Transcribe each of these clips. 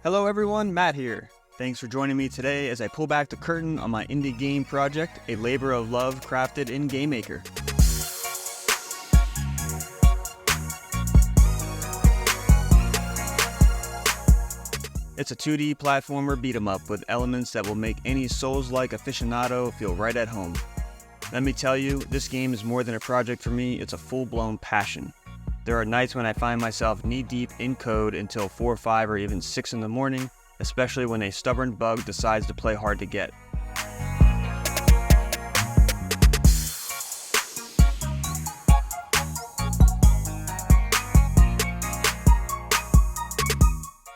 Hello everyone, Matt here. Thanks for joining me today as I pull back the curtain on my indie game project, a labor of love crafted in GameMaker. It's a 2D platformer beat-em-up with elements that will make any Souls-like aficionado feel right at home. Let me tell you, this game is more than a project for me, it's a full-blown passion. There are nights when I find myself knee-deep in code until 4, 5, or even 6 in the morning, especially when a stubborn bug decides to play hard to get.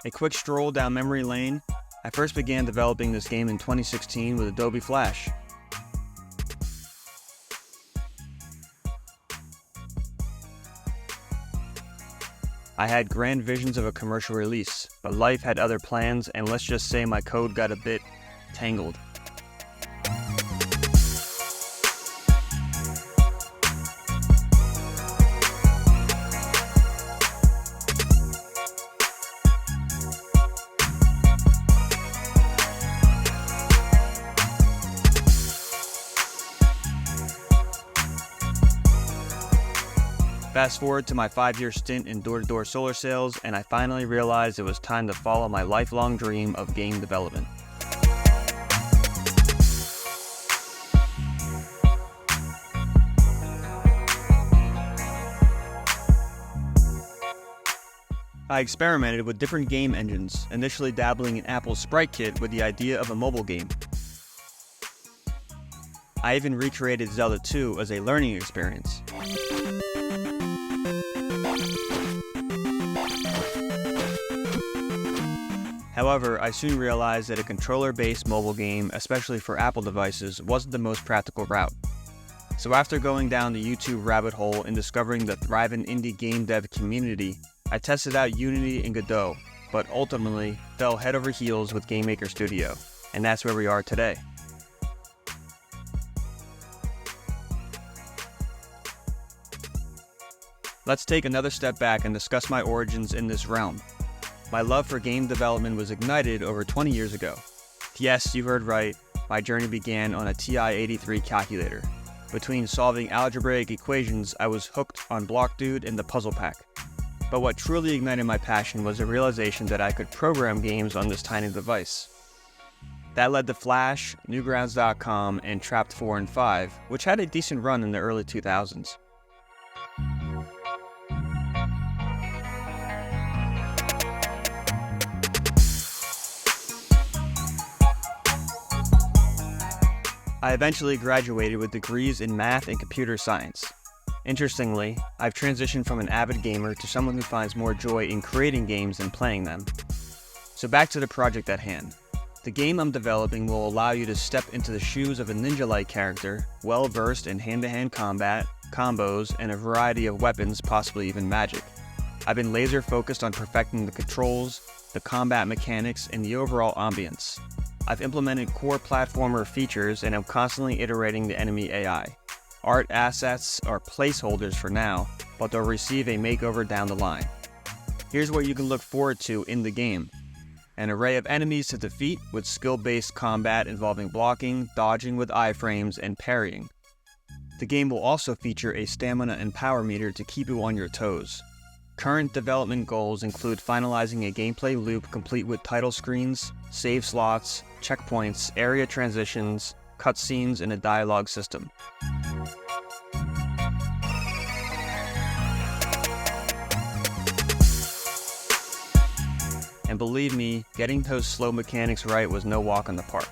A quick stroll down memory lane, I first began developing this game in 2016 with Adobe Flash. I had grand visions of a commercial release, but life had other plans, and let's just say my code got a bit tangled. Fast forward to my 5-year stint in door-to-door solar sales, and I finally realized it was time to follow my lifelong dream of game development. I experimented with different game engines, initially dabbling in Apple's SpriteKit with the idea of a mobile game. I even recreated Zelda 2 as a learning experience. However, I soon realized that a controller-based mobile game, especially for Apple devices, wasn't the most practical route. So after going down the YouTube rabbit hole and discovering the thriving indie game dev community, I tested out Unity and Godot, but ultimately fell head over heels with GameMaker Studio, and that's where we are today. Let's take another step back and discuss my origins in this realm. My love for game development was ignited over 20 years ago. Yes, you heard right, my journey began on a TI-83 calculator. Between solving algebraic equations, I was hooked on Block Dude and the Puzzle Pack. But what truly ignited my passion was the realization that I could program games on this tiny device. That led to Flash, Newgrounds.com, and Trapped 4 and 5, which had a decent run in the early 2000s. I eventually graduated with degrees in math and computer science. Interestingly, I've transitioned from an avid gamer to someone who finds more joy in creating games than playing them. So back to the project at hand. The game I'm developing will allow you to step into the shoes of a ninja-like character, well-versed in hand-to-hand combat, combos, and a variety of weapons, possibly even magic. I've been laser-focused on perfecting the controls, the combat mechanics, and the overall ambience. I've implemented core platformer features and am constantly iterating the enemy AI. Art assets are placeholders for now, but they'll receive a makeover down the line. Here's what you can look forward to in the game. An array of enemies to defeat with skill-based combat involving blocking, dodging with iframes, and parrying. The game will also feature a stamina and power meter to keep you on your toes. Current development goals include finalizing a gameplay loop complete with title screens, save slots, checkpoints, area transitions, cutscenes, and a dialogue system. And believe me, getting those slow mechanics right was no walk in the park.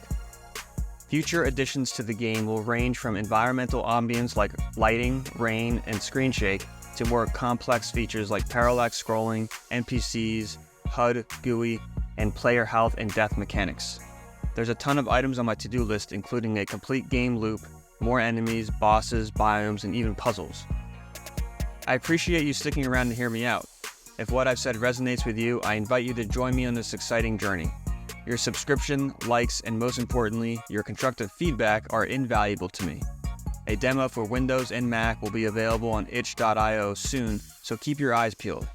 Future additions to the game will range from environmental ambience like lighting, rain, and screen shake, to more complex features like parallax scrolling, NPCs, HUD, GUI, and player health and death mechanics. There's a ton of items on my to-do list, including a complete game loop, more enemies, bosses, biomes, and even puzzles. I appreciate you sticking around to hear me out. If what I've said resonates with you, I invite you to join me on this exciting journey. Your subscription, likes, and most importantly, your constructive feedback are invaluable to me. A demo for Windows and Mac will be available on itch.io soon, so keep your eyes peeled.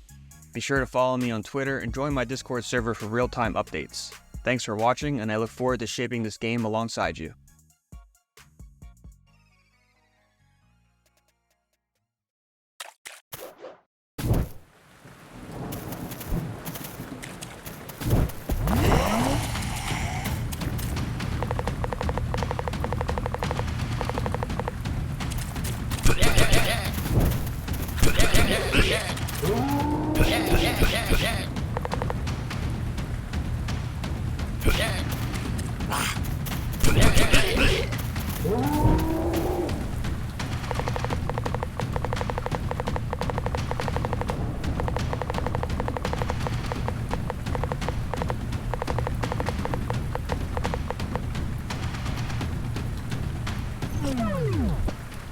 Be sure to follow me on Twitter and join my Discord server for real-time updates. Thanks for watching, and I look forward to shaping this game alongside you.